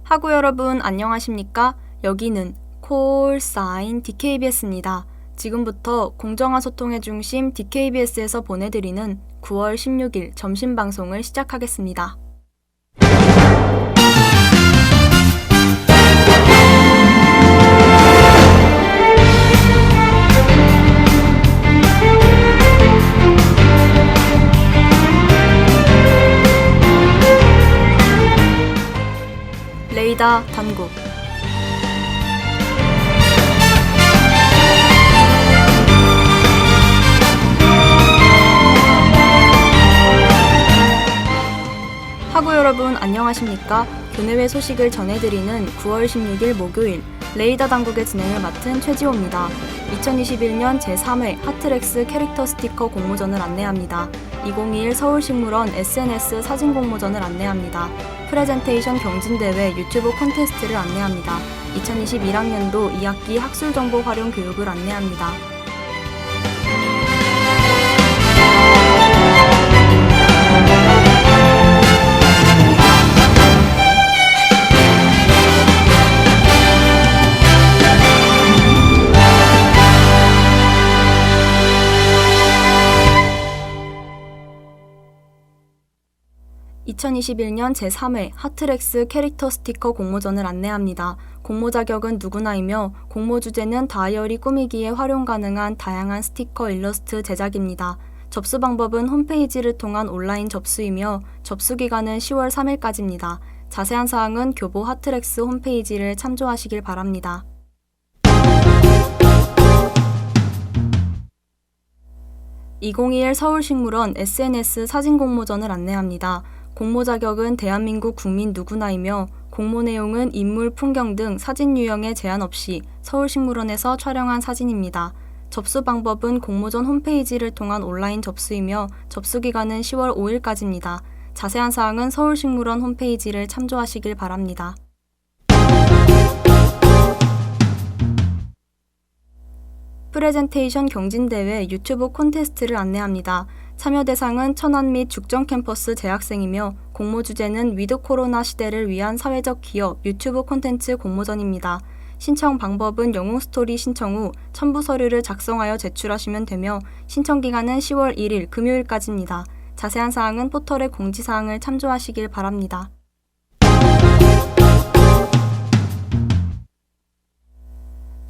하구 여러분 안녕하십니까? 여기는 콜사인 DKBS입니다. 지금부터 공정한 소통의 중심 DKBS에서 보내드리는 9월 16일 점심 방송을 시작하겠습니다. 레이다 단국. 하구 여러분 안녕하십니까? 교내외 소식을 전해드리는 9월 16일 목요일 레이다 단국의 진행을 맡은 최지호입니다. 2021년 제3회 하트렉스 캐릭터 스티커 공모전을 안내합니다. 2021 서울식물원 SNS 사진 공모전을 안내합니다. 프레젠테이션 경진대회 유튜브 콘테스트를 안내합니다. 2021학년도 2학기 학술정보 활용 교육을 안내합니다. (2021년) 제3회 하트렉스 캐릭터 스티커 공모전을 안내합니다. 공모 자격은 누구나이며 공모 주제는 다이어리 꾸미기에 활용 가능한 다양한 스티커 일러스트 제작입니다. 접수 방법은 홈페이지를 통한 온라인 접수이며 접수 기간은 10월 3일까지입니다. 자세한 사항은 교보 하트렉스 홈페이지를 참조하시길 바랍니다. (2021) 서울식물원 SNS 사진 공모전을 안내합니다. 공모 자격은 대한민국 국민 누구나이며 공모 내용은 인물, 풍경 등 사진 유형에 제한 없이 서울식물원에서 촬영한 사진입니다. 접수 방법은 공모전 홈페이지를 통한 온라인 접수이며 접수 기간은 10월 5일까지입니다. 자세한 사항은 서울식물원 홈페이지를 참조하시길 바랍니다. 프레젠테이션 경진대회 유튜브 콘테스트를 안내합니다. 참여 대상은 천안 및 죽전 캠퍼스 재학생이며 공모 주제는 위드 코로나 시대를 위한 사회적 기업 유튜브 콘텐츠 공모전입니다. 신청 방법은 영웅 스토리 신청 후 첨부 서류를 작성하여 제출하시면 되며 신청 기간은 10월 1일 금요일까지입니다. 자세한 사항은 포털의 공지사항을 참조하시길 바랍니다.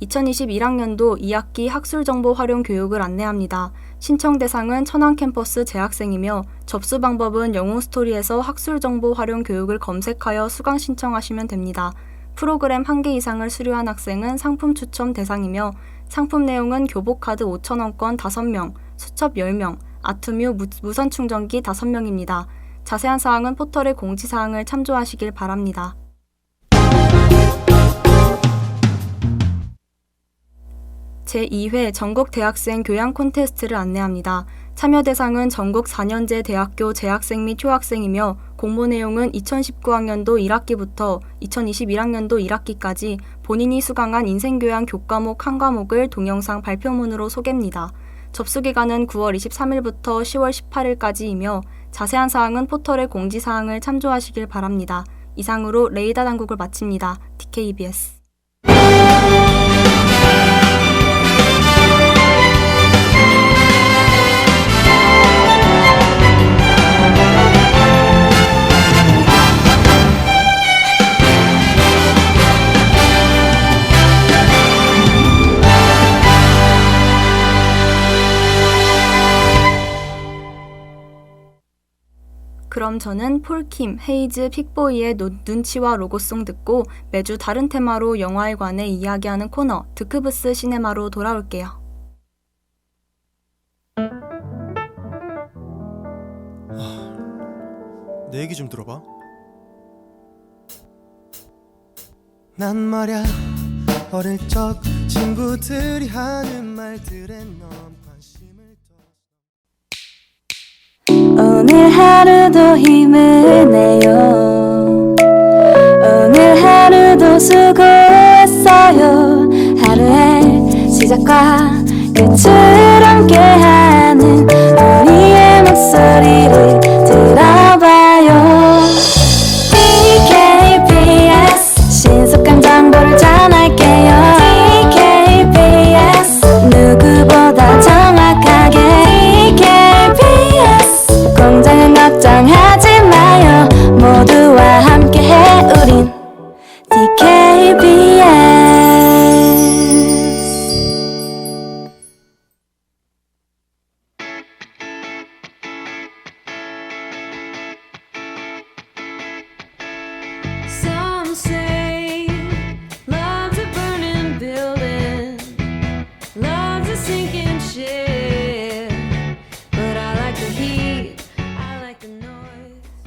(2021학년도 2학기 학술정보 활용 교육을 안내합니다. 신청 대상은 천안 캠퍼스 재학생이며 접수 방법은 영웅 스토리에서 학술정보 활용 교육을 검색하여 수강 신청하시면 됩니다. 프로그램 1개 이상을 수료한 학생은 상품 추첨 대상이며 상품 내용은 교복카드 5,000원권 5명, 수첩 10명, 아트뮤 무선 충전기 5명입니다. 자세한 사항은 포털의 공지사항을 참조하시길 바랍니다. 제2회 전국 대학생 교양 콘테스트를 안내합니다. 참여 대상은 전국 4년제 대학교 재학생 및 휴학생이며 공모 내용은 2019학년도 1학기부터 2021학년도 1학기까지 본인이 수강한 인생교양 교과목 한 과목을 동영상 발표문으로 소개합니다. 접수 기간은 9월 23일부터 10월 18일까지이며 자세한 사항은 포털의 공지사항을 참조하시길 바랍니다. 이상으로 레이다 단국을 마칩니다. DKBS. 그럼 저는 폴킴, 헤이즈, 픽보이의 눈치와 로고송 듣고 매주 다른 테마로 영화에 관해 이야기하는 코너 드크브스 시네마로 돌아올게요. 내 얘기 좀 들어봐. 난 말야 어릴 적 친구들이 하는 말들에 너무 관심을 오늘 하루도 힘을 내요. 오늘 하루도 수고했어요. 하루의 시작과 끝을 함께하는 우리의 목소리를 들어봐요. DKBS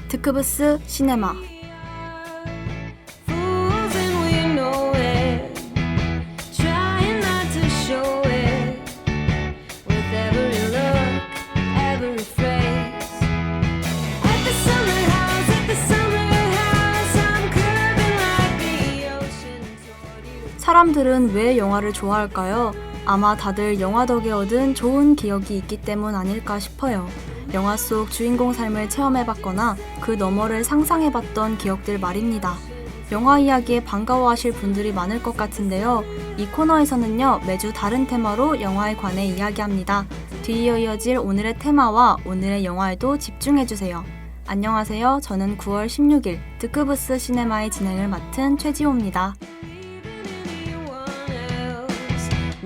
특크부스 시네마. Fools and we know it, trying not to show it, with every look, every phrase. At the summer house, I'm curving like the ocean toward you. 사람들은 왜 영화를 좋아할까요? 아마 다들 영화 덕에 얻은 좋은 기억이 있기 때문 아닐까 싶어요. 영화 속 주인공 삶을 체험해봤거나 그 너머를 상상해봤던 기억들 말입니다. 영화 이야기에 반가워하실 분들이 많을 것 같은데요. 이 코너에서는요, 매주 다른 테마로 영화에 관해 이야기합니다. 뒤이어 이어질 오늘의 테마와 오늘의 영화에도 집중해주세요. 안녕하세요. 저는 9월 16일 특크부스 시네마의 진행을 맡은 최지호입니다.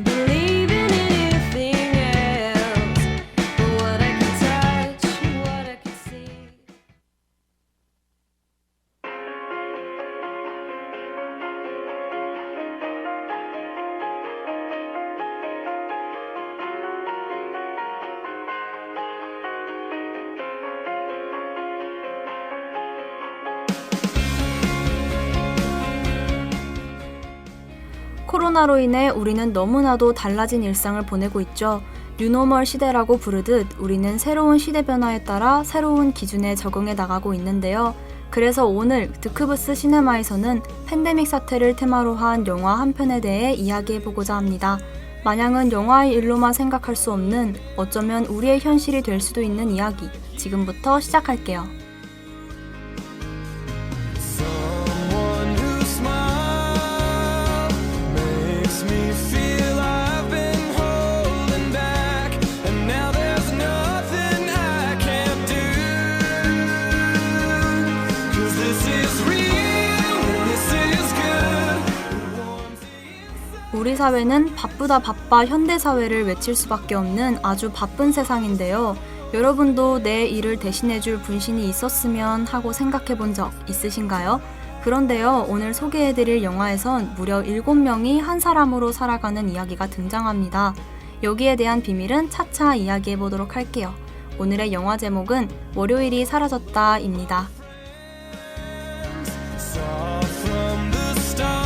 Believing in anything else, but what I can touch, what I can see. 코로나로 인해 우리는 너무나도 달라진 일상을 보내고 있죠. 뉴노멀 시대라고 부르듯 우리는 새로운 시대 변화에 따라 새로운 기준에 적응해 나가고 있는데요. 그래서 오늘 특크부스 시네마에서는 팬데믹 사태를 테마로 한 영화 한 편에 대해 이야기해보고자 합니다. 마냥은 영화의 일로만 생각할 수 없는 어쩌면 우리의 현실이 될 수도 있는 이야기. 지금부터 시작할게요. Someone who smiles makes me feel I've been holding back, and now there's nothing I can't do. 'Cause this is real, this is good. 우리 사회는 바쁘다 바빠 현대사회를 외칠 수밖에 없는 아주 바쁜 세상인데요. 여러분도 내 일을 대신해줄 분신이 있었으면 하고 생각해본 적 있으신가요? 그런데요, 오늘 소개해드릴 영화에선 무려 7명이 한 사람으로 살아가는 이야기가 등장합니다. 여기에 대한 비밀은 차차 이야기해보도록 할게요. 오늘의 영화 제목은 월요일이 사라졌다입니다. Saw from the start,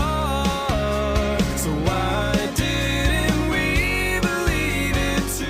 so why didn't we believe it too?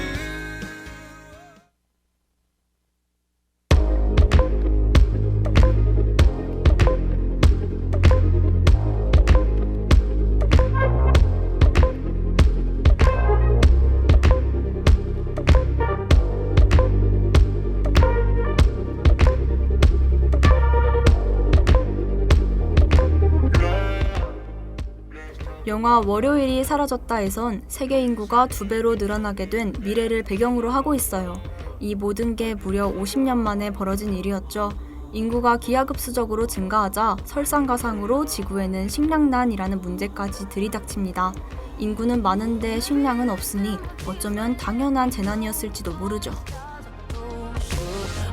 영화 월요일이 사라졌다에선 세계 인구가 2배로 늘어나게 된 미래를 배경으로 하고 있어요. 이 모든 게 무려 50년 만에 벌어진 일이었죠. 인구가 기하급수적으로 증가하자 설상가상으로 지구에는 식량난이라는 문제까지 들이닥칩니다. 인구는 많은데 식량은 없으니 어쩌면 당연한 재난이었을지도 모르죠.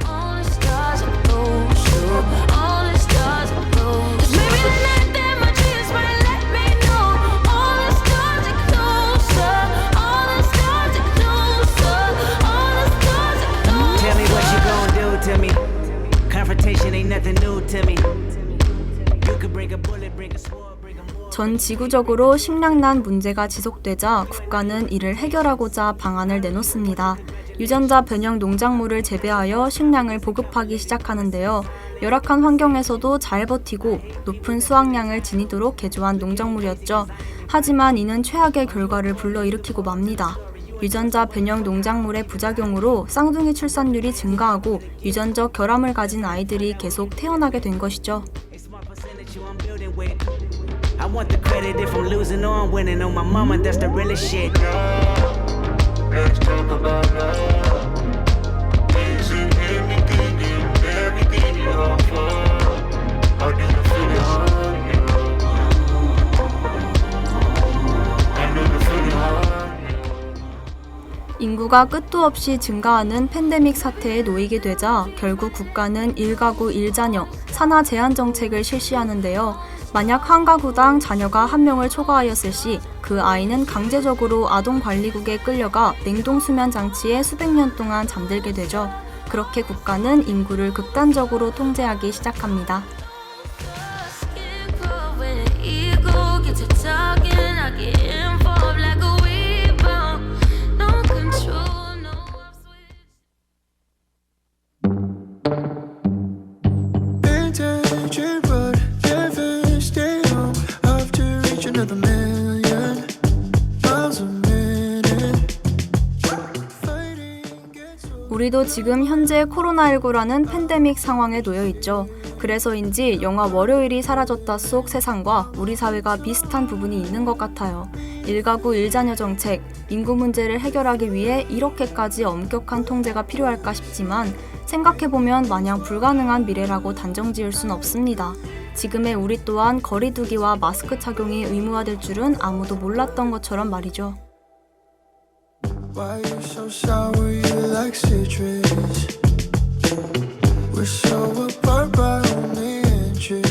All the stars are close, all the stars are close. Maybe the night that my dreams might let me know. All the stars are closer, all the stars are closer, all the stars are closer. Tell me what you gon' do to me. Confrontation ain't nothing new to me. You could bring a bullet, bring a sword, bring a more. 전 지구적으로 식량난 문제가 지속되자 국가는 이를 해결하고자 방안을 내놓습니다. 유전자 변형 농작물을 재배하여 식량을 보급하기 시작하는데요. 열악한 환경에서도 잘 버티고 높은 수확량을 지니도록 개조한 농작물이었죠. 하지만 이는 최악의 결과를 불러일으키고 맙니다. 유전자 변형 농작물의 부작용으로 쌍둥이 출산율이 증가하고 유전적 결함을 가진 아이들이 계속 태어나게 된 것이죠. A smart percentage you I'm building with. I want the credit if I'm losing or I'm winning. On my mama, that's the realest shit. Let's talk about love. Is it anything and everything you offer? How do you feel it hard? I know you feel it hard. 인구가 끝도 없이 증가하는 팬데믹 사태에 놓이게 되자 결국 국가는 1가구 1자녀 산하 제한 정책을 실시하는데요. 만약 한 가구당 자녀가 1명을 초과하였을 시 그 아이는 강제적으로 아동관리국에 끌려가 냉동수면 장치에 수백 년 동안 잠들게 되죠. 그렇게 국가는 인구를 극단적으로 통제하기 시작합니다. Skin crawl when an ego gets to talking. I get involved like a rebound. No control, no off switch. Vintage but never stay home. Have to reach another million miles a minute. Fighting gets old. 우리도 지금 현재 코로나19라는 팬데믹 상황에 놓여 있죠. 그래서인지 영화 월요일이 사라졌다 속 세상과 우리 사회가 비슷한 부분이 있는 것 같아요. 일가구 일자녀 정책, 인구 문제를 해결하기 위해 이렇게까지 엄격한 통제가 필요할까 싶지만 생각해보면 마냥 불가능한 미래라고 단정지을 순 없습니다. 지금의 우리 또한 거리두기와 마스크 착용이 의무화될 줄은 아무도 몰랐던 것처럼 말이죠. Why you so sour? You like citrus. We're so apart by only inches.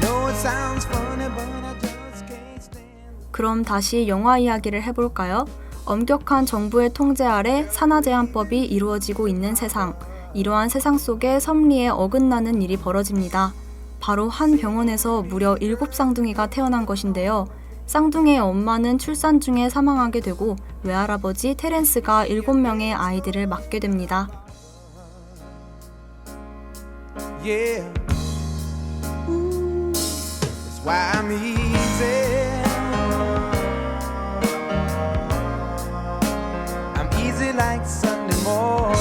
No, it sounds funny, but I just can't stand. 그럼 다시 영화 이야기를 해볼까요? 엄격한 정부의 통제 아래 산하 제한법이 이루어지고 있는 세상. 이러한 세상 속에 섭리에 어긋나는 일이 벌어집니다. 바로 한 병원에서 무려 7쌍둥이가 태어난 것인데요. 쌍둥이의 엄마는 출산 중에 사망하게 되고 외할아버지 테렌스가 7명의 아이들을 맡게 됩니다. Yeah. Ooh, that's why I'm easy. I'm easy like Sunday morning.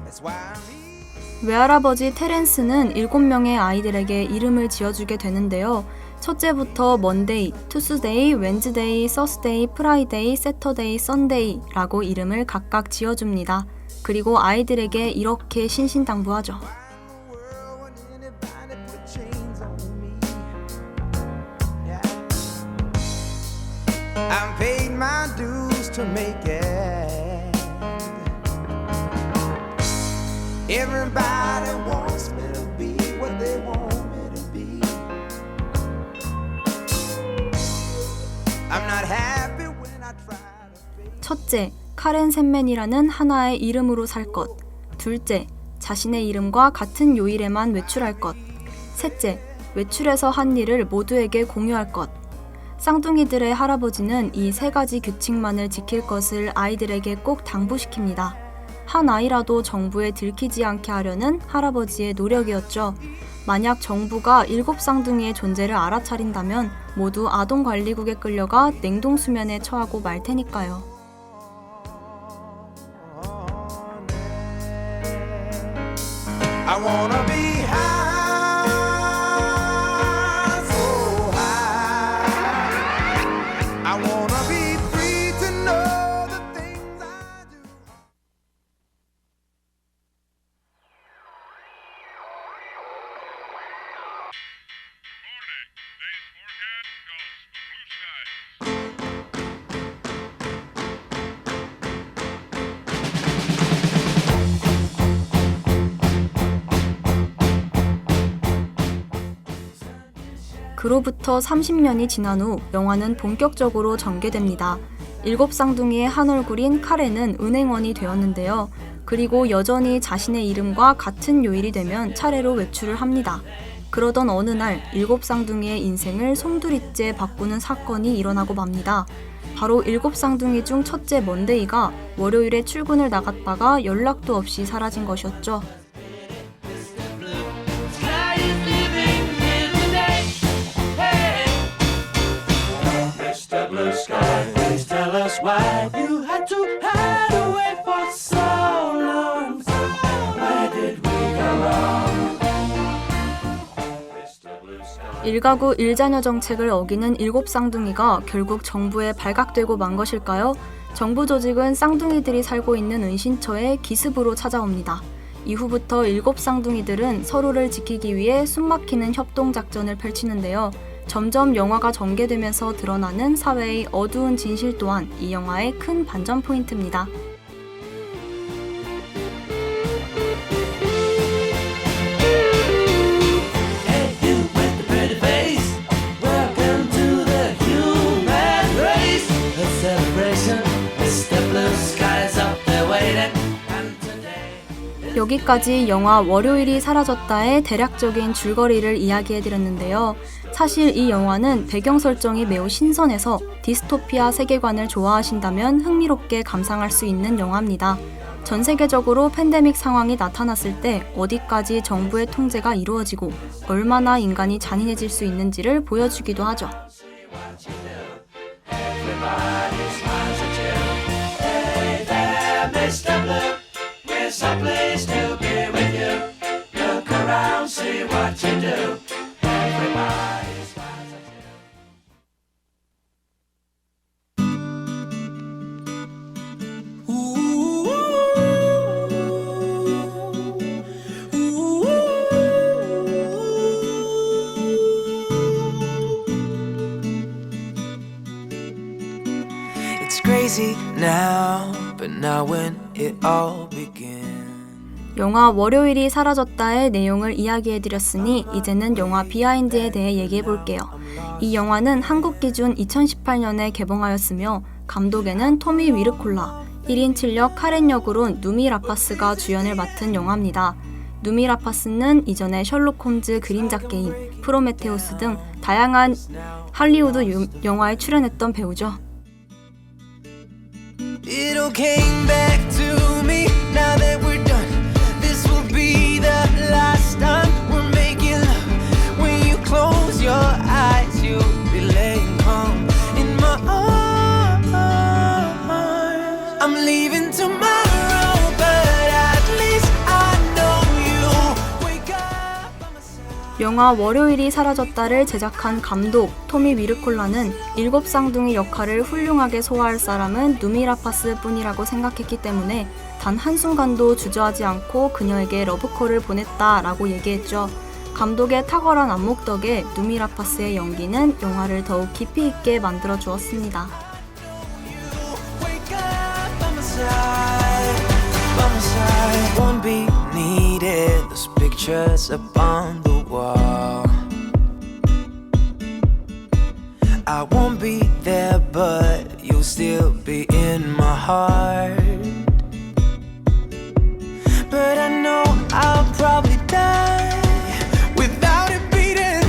That's why I'm easy. 외할아버지 테렌스는 7명의 아이들에게 이름을 지어주게 되는데요. 첫째부터 먼데이, 투스데이, 웬즈데이, 서스데이, 프라이데이, 세터데이, 썬데이라고 이름을 각각 지어줍니다. 그리고 아이들에게 이렇게 신신당부하죠. World when anybody put chains on me. Yeah. I'm paid my dues to make it. Everybody wants me to be what they want me to be. I'm not happy when I try to fake. 첫째, 카렌 샌맨이라는 하나의 이름으로 살 것. 둘째, 자신의 이름과 같은 요일에만 외출할 것. 셋째, 외출해서 한 일을 모두에게 공유할 것. 쌍둥이들의 할아버지는 이 3가지 규칙만을 지킬 것을 아이들에게 꼭 당부시킵니다. 한 아이라도 정부에 들키지 않게 하려는 할아버지의 노력이었죠. 만약 정부가 7쌍둥이의 존재를 알아차린다면 모두 아동관리국에 끌려가 냉동수면에 처하고 말 테니까요. I wanna be high, so high. I wanna be free to know the things I do. 그로부터 30년이 지난 후 영화는 본격적으로 전개됩니다. 7쌍둥이의 한 얼굴인 카렌은 은행원이 되었는데요. 그리고 여전히 자신의 이름과 같은 요일이 되면 차례로 외출을 합니다. 그러던 어느 날 7쌍둥이의 인생을 송두리째 바꾸는 사건이 일어나고 맙니다. 바로 7쌍둥이 중 첫째 먼데이가 월요일에 출근을 나갔다가 연락도 없이 사라진 것이었죠. Mr. Blue Sky, please tell us why you had to hide away for so long. Where did we go wrong? Mr. Blue Sky. 일가구 일자녀 정책을 어기는 7쌍둥이가 결국 정부에 발각되고 만 것일까요? 정부 조직은 쌍둥이들이 살고 있는 은신처에 기습으로 찾아옵니다. 이후부터 7쌍둥이들은 서로를 지키기 위해 숨막히는 협동작전을 펼치는데요. 점점 영화가 전개되면서 드러나는 사회의 어두운 진실 또한 이 영화의 큰 반전 포인트입니다. Hey, you with the pretty face. Welcome to the human race. A celebration. It's the blue skies up there waiting. And today. 여기까지 영화 월요일이 사라졌다의 대략적인 줄거리를 이야기해드렸는데요. 사실 이 영화는 배경 설정이 매우 신선해서 디스토피아 세계관을 좋아하신다면 흥미롭게 감상할 수 있는 영화입니다. 전 세계적으로 팬데믹 상황이 나타났을 때 어디까지 정부의 통제가 이루어지고 얼마나 인간이 잔인해질 수 있는지를 보여주기도 하죠. Mr. Blue, we're so pleased to be with you. Look around, see what you do. Everybody smiles at you. It's crazy now, but now when it all begins. 영화 월요일이 사라졌다의 내용을 이야기해드렸으니 이제는 영화 비하인드에 대해 얘기해볼게요. 이 영화는 한국 기준 2018년에 개봉하였으며 감독에는 토미 위르콜라, 1인 7역 카렌 역으론 누미 라파스가 주연을 맡은 영화입니다. 누미 라파스는 이전에 셜록 홈즈 그림자 게임, 프로메테우스 등 다양한 할리우드 영화에 출연했던 배우죠. It all came back to me now that we're done. This will be the last time we're making love. When you close your eyes, you'll be laying calm in my arms. I'm leaving tomorrow, but at least I know you wake up by my side. 영화 월요일이 사라졌다를 제작한 감독 토미 위르콜라는 7쌍둥이 역할을 훌륭하게 소화할 사람은 누미 라파스 뿐이라고 생각했기 때문에 단 한순간도 주저하지 않고 그녀에게 러브콜을 보냈다라고 얘기했죠. 감독의 탁월한 안목 덕에 누미 라파스의 연기는 영화를 더욱 깊이 있게 만들어 주었습니다. Wake up by my side, by my side. Won't be needed. Those pictures up on the wall. I won't be there, but you'll still be in my heart. But I know I'll probably die without it beating.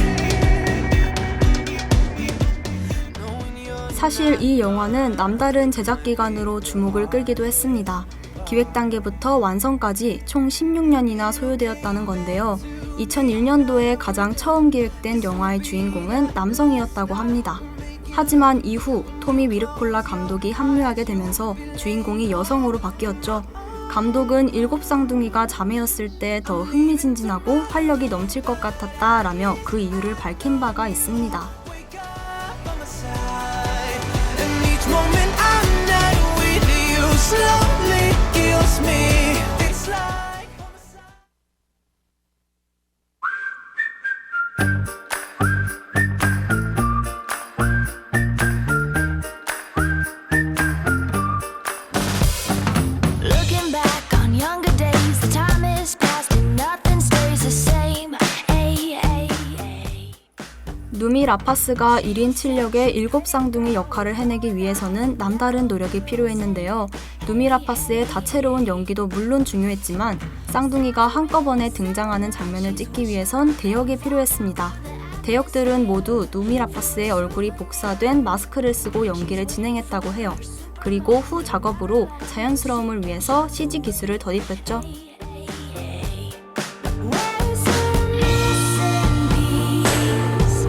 Knowing you're 사실 이 영화는 남다른 제작 기간으로 주목을 끌기도 했습니다. 기획 단계부터 완성까지 총 16년이나 소요되었다는 건데요. 2001년도에 가장 처음 기획된 영화의 주인공은 남성이었다고 합니다. 하지만 이후 토미 위르콜라 감독이 합류하게 되면서 주인공이 여성으로 바뀌었죠. 감독은 7쌍둥이가 자매였을 때 더 흥미진진하고 활력이 넘칠 것 같았다라며 그 이유를 밝힌 바가 있습니다. by my side, and each moment I'm not with you slowly kills me. It's like Looking back on younger days, the time is past and nothing stays the same. Ay, ay, ay. 누미 라파스가 1인 7역의 7쌍둥이 역할을 해내기 위해서는 남다른 노력이 필요했는데요. 누미 라파스의 다채로운 연기도 물론 중요했지만 쌍둥이가 한꺼번에 등장하는 장면을 찍기 위해선 대역이 필요했습니다. 대역들은 모두 누미 라파스의 얼굴이 복사된 마스크를 쓰고 연기를 진행했다고 해요. 그리고 후 작업으로 자연스러움을 위해서 CG 기술을 덧입혔죠. Where's the missing piece?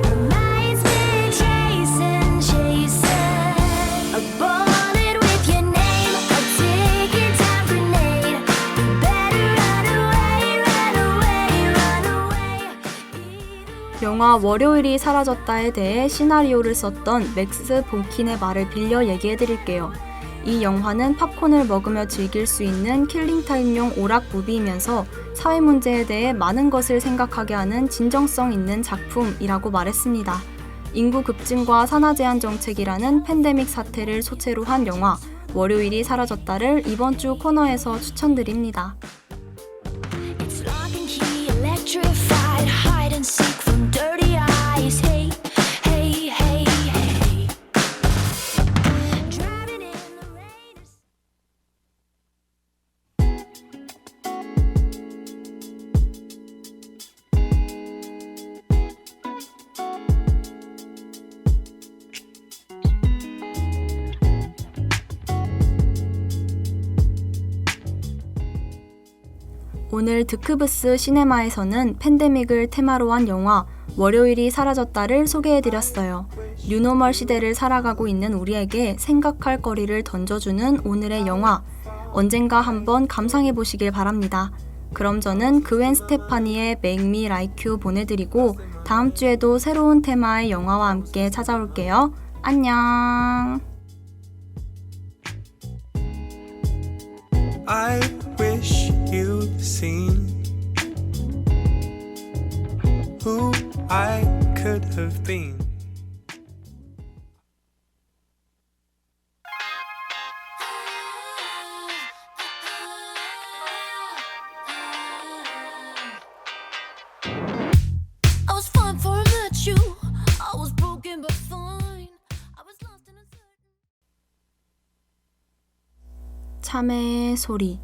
Reminds me chasing, chasing. A bullet with your name, a ticking time grenade. You better run away, run away, run away. 영화 월요일이 사라졌다에 대해 시나리오를 썼던 맥스 본킨의 말을 빌려 얘기해드릴게요. 이 영화는 팝콘을 먹으며 즐길 수 있는 킬링타임용 오락 무비이면서 사회 문제에 대해 많은 것을 생각하게 하는 진정성 있는 작품이라고 말했습니다. 인구 급증과 산화 제한 정책이라는 팬데믹 사태를 소재로 한 영화 월요일이 사라졌다를 이번 주 코너에서 추천드립니다. It's lock and key, electrified, hide and seek from dirty eyes. Hey, hey, hey, hey. Driving in the rain. 오늘 드크브스 시네마에서는 팬데믹을 테마로 한 영화 월요일이 사라졌다를 소개해드렸어요. 뉴노멀 시대를 살아가고 있는 우리에게 생각할 거리를 던져주는 오늘의 영화, 언젠가 한번 감상해보시길 바랍니다. 그럼 저는 그웬 스테파니의 Make Me Like You 보내드리고 다음 주에도 새로운 테마의 영화와 함께 찾아올게요. 안녕! I wish you'd seen who I could have been. I was fine for I met you. I was broken but fine. I was lost in a 참회의 소리,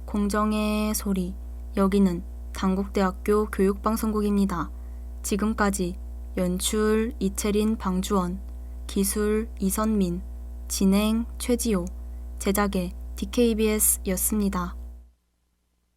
공정의 소리, 여기는 단국대학교 교육방송국입니다. 지금까지 연출 이채린 방주원, 기술 이선민, 진행 최지호, 제작의 DKBS였습니다.